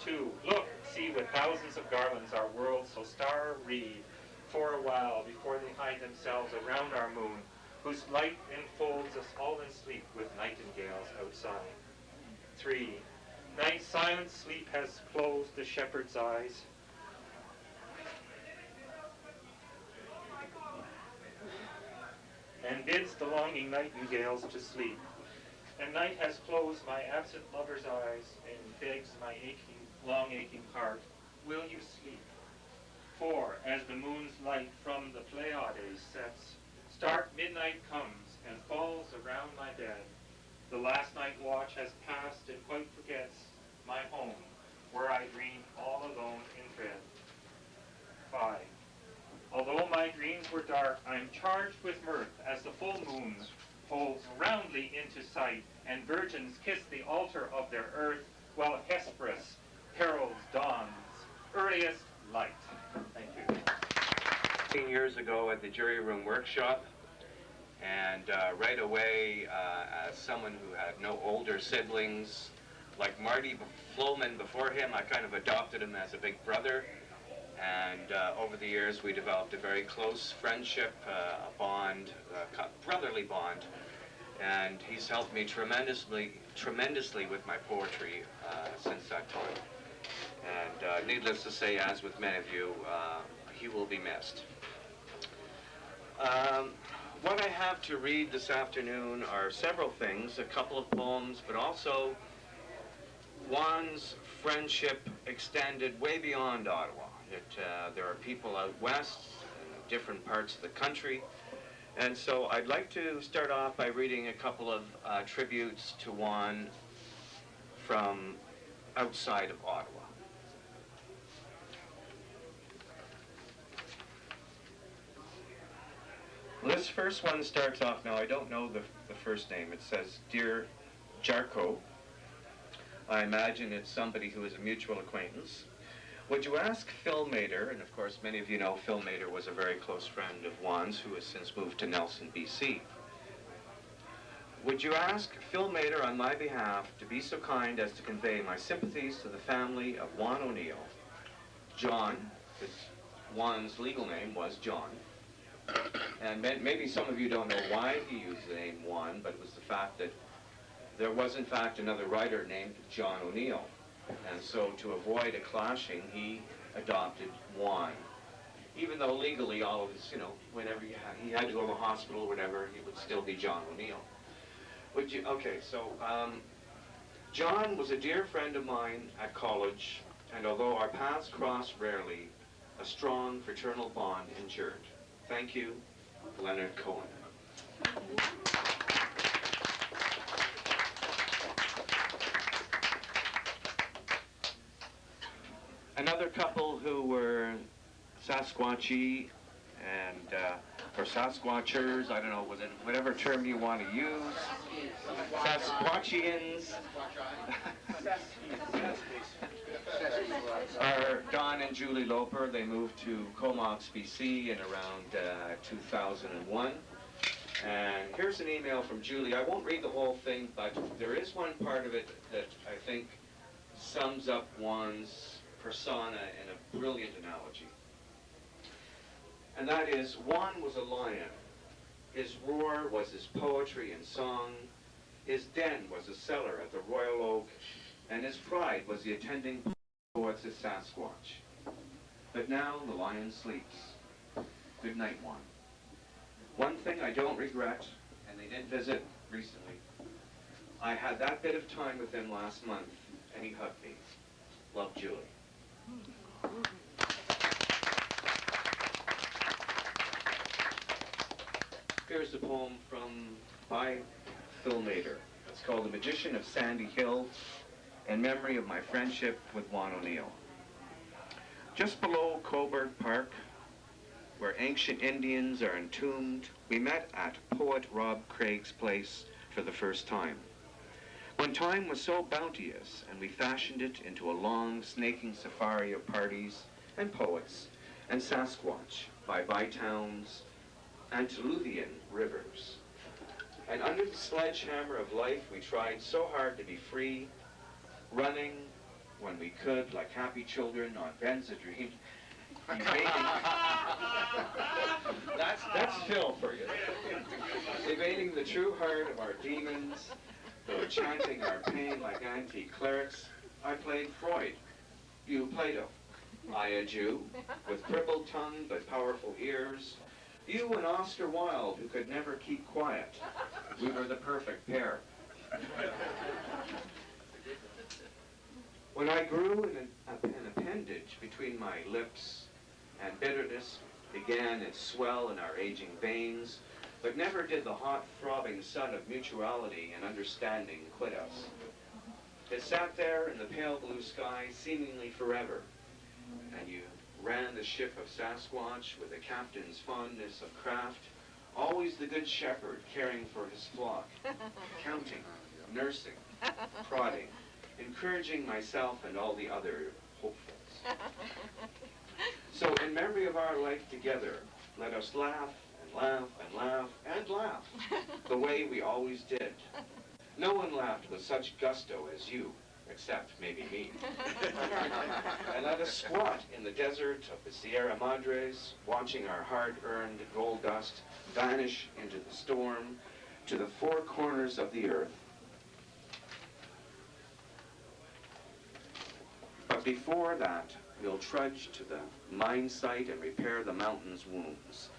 2. Look, see, with thousands of garlands our world so star-wreathed for a while before they hide themselves around our moon, whose light enfolds us all in sleep with nightingales outside. 3. Night silent sleep has closed the shepherd's eyes. And bids the longing nightingales to sleep. And night has closed my absent lover's eyes and begs my long aching heart, will you sleep? 4. As the moon's light from the Pleiades sets, stark midnight comes and falls around my bed. The last night watch has passed and quite forgets my home, where I dreamed all alone in bed. 5. Although my dreams were dark, I am charged with mirth as the full moon holds roundly into sight, and virgins kiss the altar of their earth, while Hesperus heralds dawn's earliest light. Thank you. 15 years ago at the jury room workshop, and right away, as someone who had no older siblings, like Marty Floman before him, I kind of adopted him as a big brother. And over the years, we developed a very close friendship, a bond, a brotherly bond. And he's helped me tremendously with my poetry since that time. And needless to say, as with many of you, he will be missed. What I have to read this afternoon are several things, a couple of poems, but also Juan's friendship extended way beyond Ottawa. There are people out west, in different parts of the country, and so I'd like to start off by reading a couple of tributes to Juan from outside of Ottawa. This first one starts off, now I don't know the first name, it says, Dear Jarko, I imagine it's somebody who is a mutual acquaintance. Would you ask Phil Mader, and of course many of you know Phil Mader was a very close friend of Juan's who has since moved to Nelson, BC. Would you ask Phil Mader on my behalf to be so kind as to convey my sympathies to the family of Juan O'NeilL. John, because Juan's legal name was John, and maybe some of you don't know why he used the name Juan, but it was the fact that there was in fact another writer named John O'Neill. And so to avoid a clashing, he adopted Juan. Even though legally all of his, whenever he had to go to the hospital or whatever, he would still be John O'Neill. Okay, so John was a dear friend of mine at college, and although our paths crossed rarely, a strong fraternal bond endured. Thank you, Leonard Cohen. Another couple who were Sasquatchy and or Sasquatchers, I don't know, whatever term you want to use. Sasquatchians are Don and Julie Loper. They moved to Comox, BC in around 2001. And here's an email from Julie. I won't read the whole thing, but there is one part of it that I think sums up Juan's persona in a brilliant analogy. And that is, Juan was a lion. His roar was his poetry and song. His den was a cellar at the Royal Oak, and his pride was the attending poets at Sasquatch. But now the lion sleeps. Good night, Juan. One thing I don't regret, and they did visit recently, I had that bit of time with him last month, and he hugged me. Love, Julie. Here's a poem by Phil Mader. It's called The Magician of Sandy Hill, in memory of my friendship with Juan O'NeilL. Just below Coburg Park, where ancient Indians are entombed, we met at poet Rob Craig's place for the first time. When time was so bounteous, and we fashioned it into a long, snaking safari of parties and poets and Sasquatch by Bytown's antediluvian rivers. And under the sledgehammer of life, we tried so hard to be free, running when we could, like happy children on Benzedrine, evading... That's Phil for you. Evading the true heart of our demons, though chanting our pain like anti-clerics. I played Freud, you Plato. I a Jew, with crippled tongue but powerful ears. You an Oscar Wilde who could never keep quiet. We were the perfect pair. When I grew an appendage between my lips, and bitterness began its swell in our aging veins, but never did the hot throbbing sun of mutuality and understanding quit us. It sat there in the pale blue sky seemingly forever, and you ran the ship of Sasquatch with a captain's fondness of craft, always the good shepherd caring for his flock, counting, nursing, prodding, encouraging myself and all the other hopefuls. So in memory of our life together, let us laugh and laugh and laugh and laugh the way we always did. No one laughed with such gusto as you, except maybe me. And let us squat in the desert of the Sierra Madres, watching our hard-earned gold dust vanish into the storm to the four corners of the earth. But before that, we'll trudge to the mine site and repair the mountain's wounds.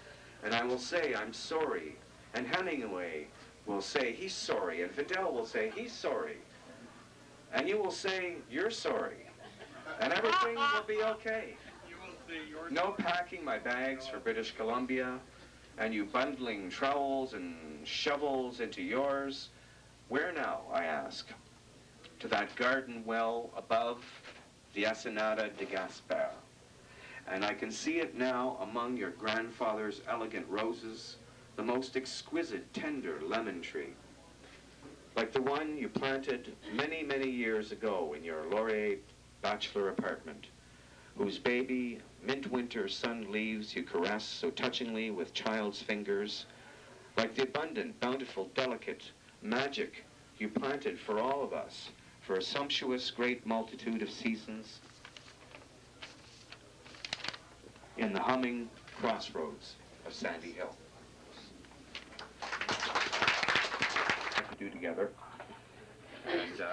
And I will say, I'm sorry. And Hemingway will say, he's sorry. And Fidel will say, he's sorry. And you will say, you're sorry. And everything will be okay. No packing my bags for British Columbia, and you bundling trowels and shovels into yours. Where now, I ask? To that garden well above the Ensenada de Gaspar. And I can see it now among your grandfather's elegant roses, the most exquisite, tender lemon tree, like the one you planted many, many years ago in your Laurier bachelor apartment, whose baby midwinter sun leaves you caress so touchingly with child's fingers, like the abundant, bountiful, delicate magic you planted for all of us, for a sumptuous great multitude of seasons in the humming crossroads of Sandy Hill. To do together. And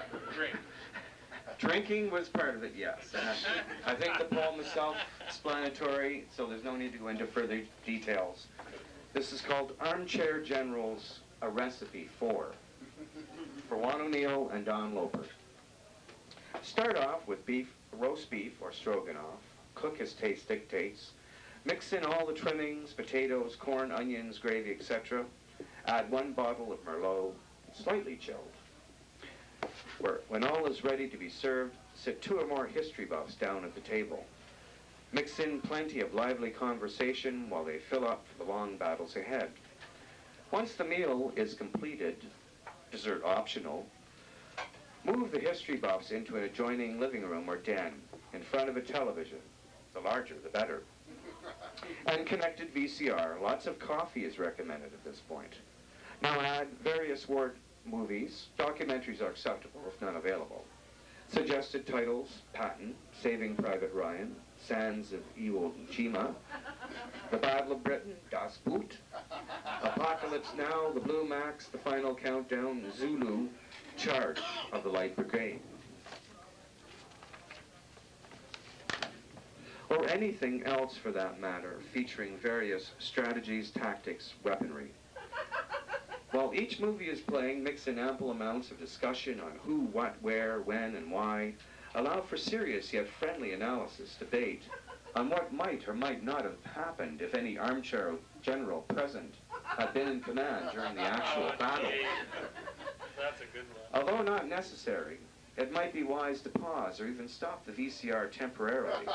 drinking was part of it, yes. And I think the poem is self-explanatory, so there's no need to go into further details. This is called Armchair Generals, a Recipe for Juan O'NeilL and Don Loper. Start off with roast beef or stroganoff. Cook as taste dictates. Mix in all the trimmings, potatoes, corn, onions, gravy, etc. Add 1 bottle of Merlot, slightly chilled. When all is ready to be served, sit 2 or more history buffs down at the table. Mix in plenty of lively conversation while they fill up for the long battles ahead. Once the meal is completed, dessert optional, move the history buffs into an adjoining living room or den in front of a television. The larger, the better. And connected VCR. Lots of coffee is recommended at this point. Now add various war movies. Documentaries are acceptable if none available. Suggested titles: Patton, Saving Private Ryan, Sands of Iwo Jima, The Battle of Britain, Das Boot, Apocalypse Now, The Blue Max, The Final Countdown, Zulu, Charge of the Light Brigade. Or anything else for that matter, featuring various strategies, tactics, weaponry. While each movie is playing, mix in ample amounts of discussion on who, what, where, when, and why. Allow for serious yet friendly analysis, debate, on what might or might not have happened if any armchair general present had been in command during the actual battle. That's a good one. Although not necessary, it might be wise to pause or even stop the VCR temporarily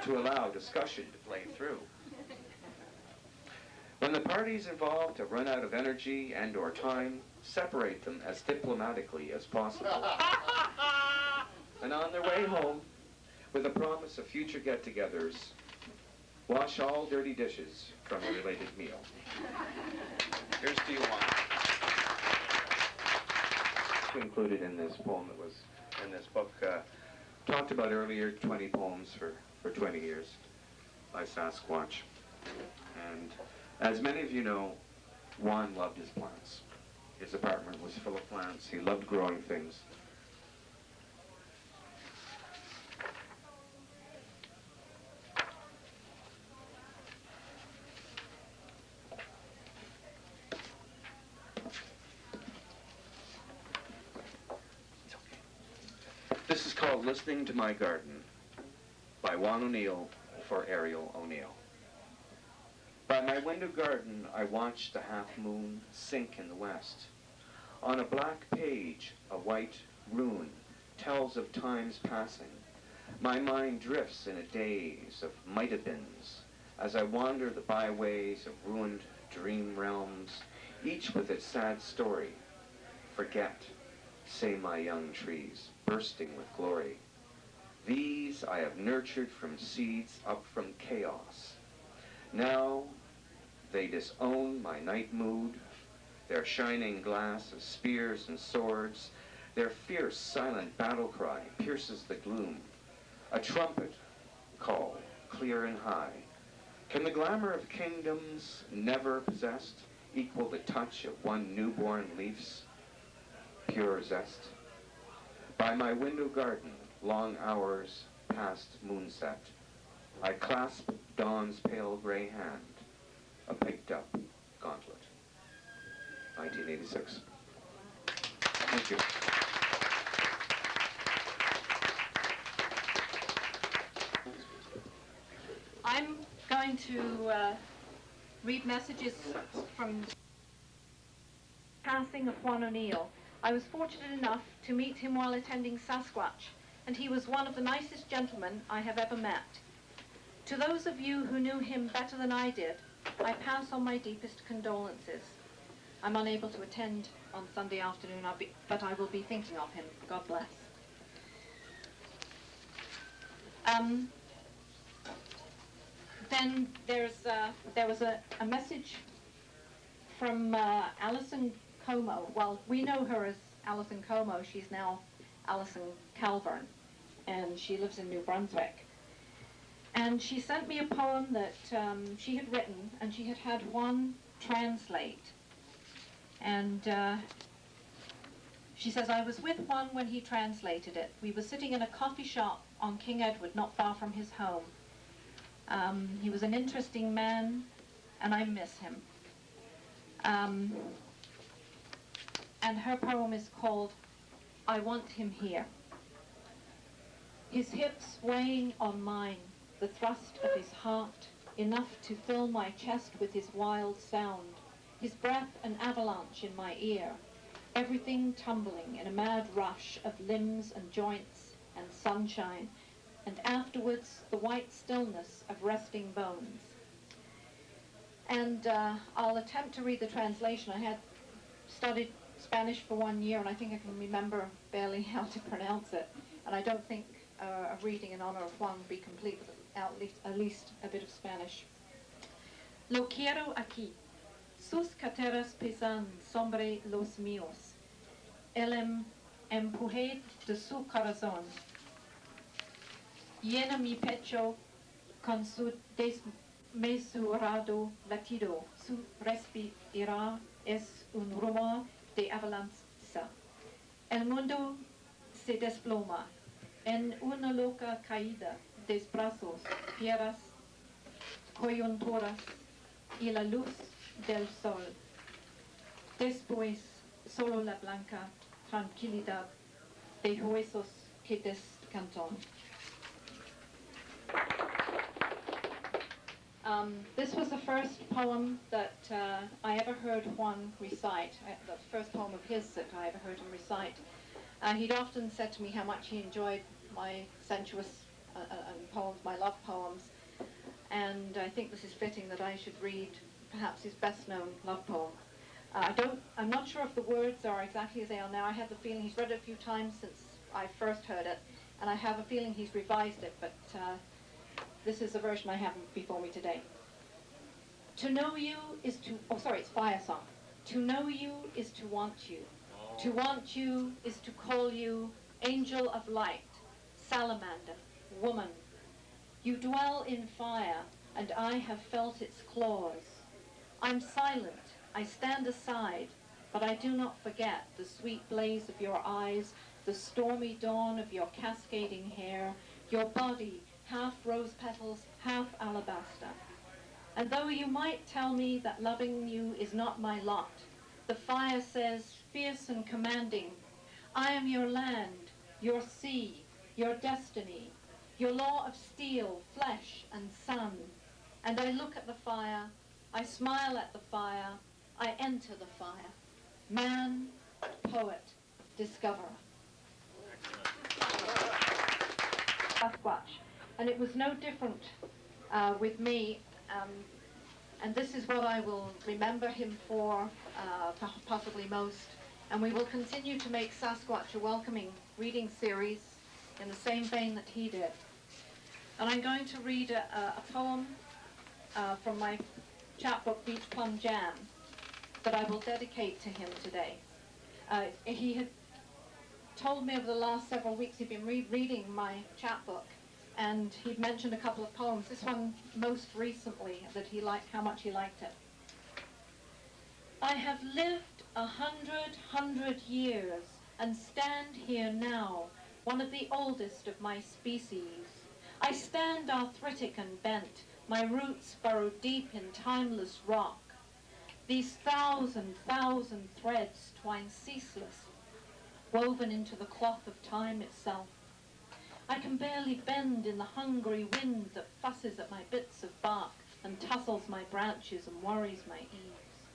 to allow discussion to play through. When the parties involved have run out of energy and or time, separate them as diplomatically as possible. And on their way home, with a promise of future get-togethers, wash all dirty dishes from a related meal. Here's to you, Juan. also included in this poem that was in this book, talked about earlier, 20 poems for 20 years by Sasquatch. And as many of you know, Juan loved his plants. His apartment was full of plants. He loved growing things. This is called Listening to My Garden by Juan O'NeilL for Ariel O'Neill. By my window garden I watch the half-moon sink in the west. On a black page, a white rune tells of times passing. My mind drifts in a daze of might-have-beens as I wander the byways of ruined dream realms, each with its sad story. Forget, say my young trees, bursting with glory. These I have nurtured from seeds up from chaos. Now they disown my night mood, their shining glass of spears and swords, their fierce silent battle cry pierces the gloom. A trumpet call, clear and high. Can the glamour of kingdoms never possessed equal the touch of one newborn leaf's pure zest? By my window garden, long hours past moonset, I clasp dawn's pale gray hand, a picked up gauntlet. 1986. Thank you. I'm going to read messages from the passing of Juan O'Neill. I was fortunate enough to meet him while attending Sasquatch, and he was one of the nicest gentlemen I have ever met. To those of you who knew him better than I did, I pass on my deepest condolences. I'm unable to attend on Sunday afternoon, but I will be thinking of him. God bless. Then there was a message from Alison Como. Well, we know her as Alison Como. She's now Alison Calvern, and she lives in New Brunswick. And she sent me a poem that she had written, and she had had Juan translate. And she says, I was with Juan when he translated it. We were sitting in a coffee shop on King Edward, not far from his home. He was an interesting man, and I miss him. And her poem is called, I Want Him Here. His hips weighing on mine, the thrust of his heart, enough to fill my chest with his wild sound, his breath an avalanche in my ear, everything tumbling in a mad rush of limbs and joints and sunshine, and afterwards the white stillness of resting bones. And I'll attempt to read the translation. I had studied Spanish for 1 year, and I think I can remember barely how to pronounce it. And I don't think a reading in honor of Juan would be complete without at least a bit of Spanish. Lo quiero aquí. Sus caderas pesan sobre los míos. El empuje de su corazón llena mi pecho con su desmesurado latido. Su respirar es un rumor de avalancha. El mundo se desploma en una loca caída de brazos, piernas, coyunturas y la luz del sol. Después, solo la blanca tranquilidad de huesos que descansan. This was the first poem that I ever heard Juan recite, the first poem of his that I ever heard him recite. He'd often said to me how much he enjoyed my sensuous poems, my love poems, and I think this is fitting that I should read perhaps his best-known love poem. I'm not sure if the words are exactly as they are now. I have the feeling he's read it a few times since I first heard it, and I have a feeling he's revised it, but this is the version I have before me today. To know you is to, it's Fire Song. To know you is to want you. To want you is to call you angel of light, salamander, woman. You dwell in fire, and I have felt its claws. I'm silent, I stand aside, but I do not forget the sweet blaze of your eyes, the stormy dawn of your cascading hair, your body, half rose petals, half alabaster. And though you might tell me that loving you is not my lot, the fire says, fierce and commanding, I am your land, your sea, your destiny, your law of steel, flesh, and sun. And I look at the fire, I smile at the fire, I enter the fire. Man, poet, discoverer. Sasquatch. And it was no different with me, and this is what I will remember him for, possibly most. And we will continue to make Sasquatch a welcoming reading series in the same vein that he did. And I'm going to read a poem from my chapbook, Beach Plum Jam, that I will dedicate to him today. He had told me over the last several weeks he'd been reading my chapbook, and he'd mentioned a couple of poems. This one most recently, that he liked, how much he liked it. I have lived 100 years and stand here now, one of the oldest of my species. I stand arthritic and bent, my roots burrow deep in timeless rock. These thousand threads twine ceaseless, woven into the cloth of time itself. I can barely bend in the hungry wind that fusses at my bits of bark and tussles my branches and worries my eaves.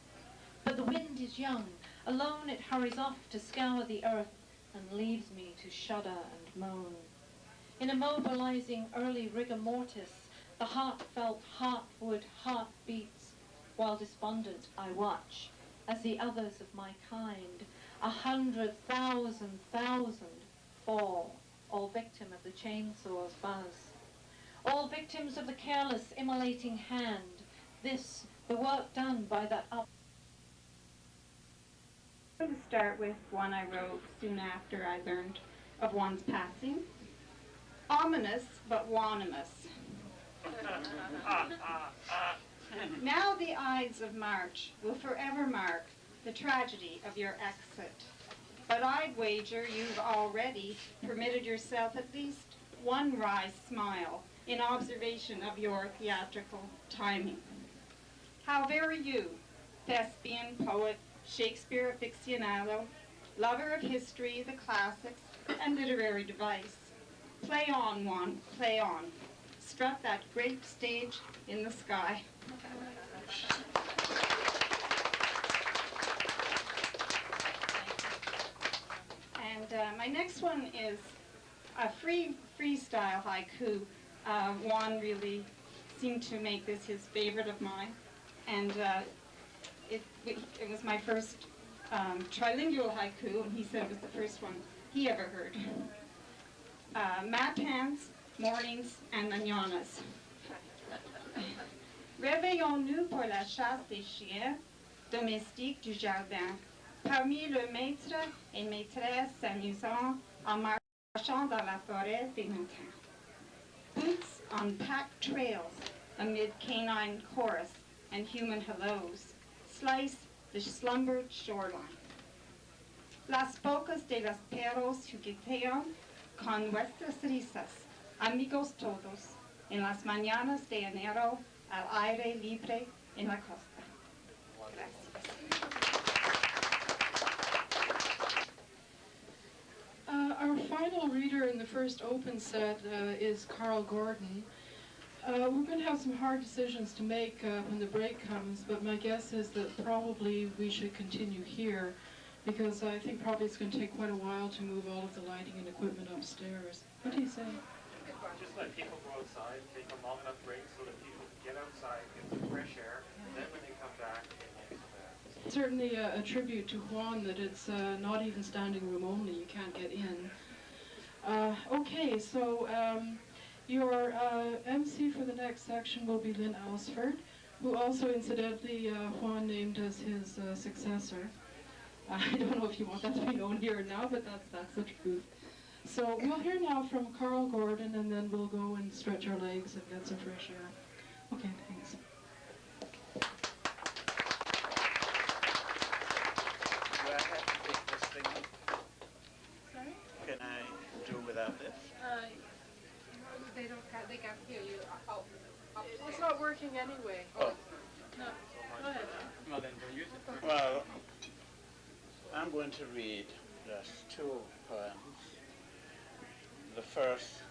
But the wind is young, alone it hurries off to scour the earth and leaves me to shudder and moan. In immobilizing early rigor mortis, the heartfelt heartwood heart beats, while despondent I watch, as the others of my kind, 100,000 fall, all victim of the chainsaw's buzz. All victims of the careless, immolating hand, this, the work done by that up. I'm going to start with one I wrote soon after I learned of Juan's passing. Ominous, but Juanimous. Now the Ides of March will forever mark the tragedy of your exit. But I'd wager you've already permitted yourself at least one wry smile in observation of your theatrical timing. How very you, thespian, poet, Shakespeare aficionado, lover of history, the classics, and literary device. Play on, Juan, play on. Strut that great stage in the sky. And my next one is a freestyle haiku. Juan really seemed to make this his favorite of mine, and it was my first trilingual haiku, and he said it was the first one he ever heard. Matins, mornings, and mañanas. Réveillons-nous pour la chasse des chiens domestiques du jardin, parmi le maître et maîtresse s'amusant en marchant dans la forêt des matins. Boots on packed trails amid canine chorus and human hellos slice the slumbered shoreline. Las bocas de los perros juguetean con nuestras risas, amigos todos, en las mañanas de enero al aire libre en la costa. Our final reader in the first open set is Carl Gordon. We're going to have some hard decisions to make when the break comes, but my guess is that probably we should continue here, because I think probably it's going to take quite a while to move all of the lighting and equipment upstairs. What do you say? Just let people go outside, take a long enough break so that people can get outside, get some fresh air, and then when they come back, it won't be so bad. Certainly a tribute to Juan that it's not even standing room only, you can't get in. Okay, so your MC for the next section will be Lynn Alsford, who also incidentally Juan named as his successor. I don't know if you want that to be known here and now, but that's the truth. So we'll hear now from Carl Gordon, and then we'll go and stretch our legs and get some fresh air. Okay, thanks. Do I have to take this thing up? Sorry? Can I do without this? They can't hear you. It's not working anyway. Oh. No, go ahead. Well, then don't use it. Well, I'm going to read just two poems. The first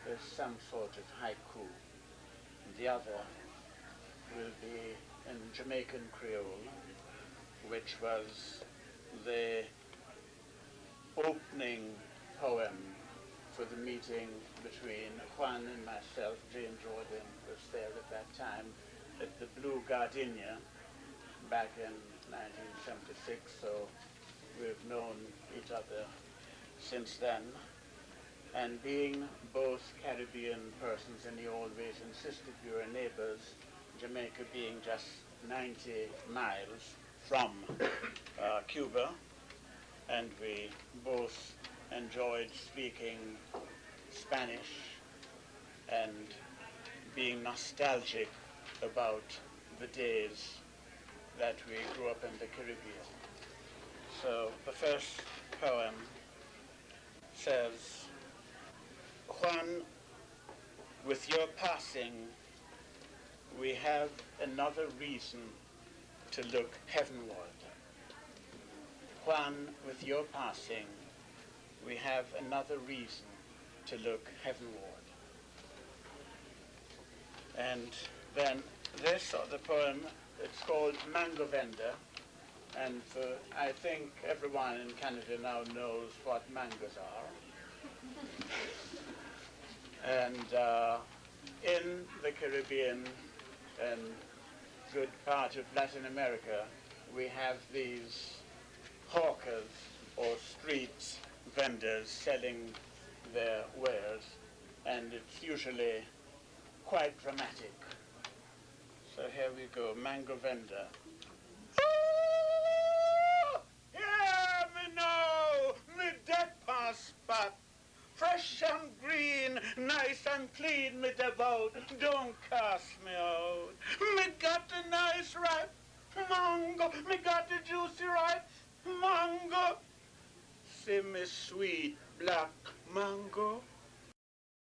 is some sort of haiku. The other will be in Jamaican Creole, which was the opening poem for the meeting between Juan and myself. Jane Jordan was there at that time at the Blue Gardenia back in 1976, so we've known each other since then. And being both Caribbean persons, and he always insisted we were neighbors, Jamaica being just 90 miles from Cuba, and we both enjoyed speaking Spanish and being nostalgic about the days that we grew up in the Caribbean. So the first poem says, Juan, with your passing, we have another reason to look heavenward. Juan, with your passing, we have another reason to look heavenward. And then this other poem, it's called Mango Vendor, and I think everyone in Canada now knows what mangoes are. And in the Caribbean and good part of Latin America, we have these hawkers or street vendors selling their wares, and it's usually quite dramatic. So here we go, Mango Vendor. Yeah, me know, me deck pass back. Fresh and green, nice and clean, me devout, don't cast me out. Me got a nice ripe mango, me got a juicy ripe mango. See me sweet black mango.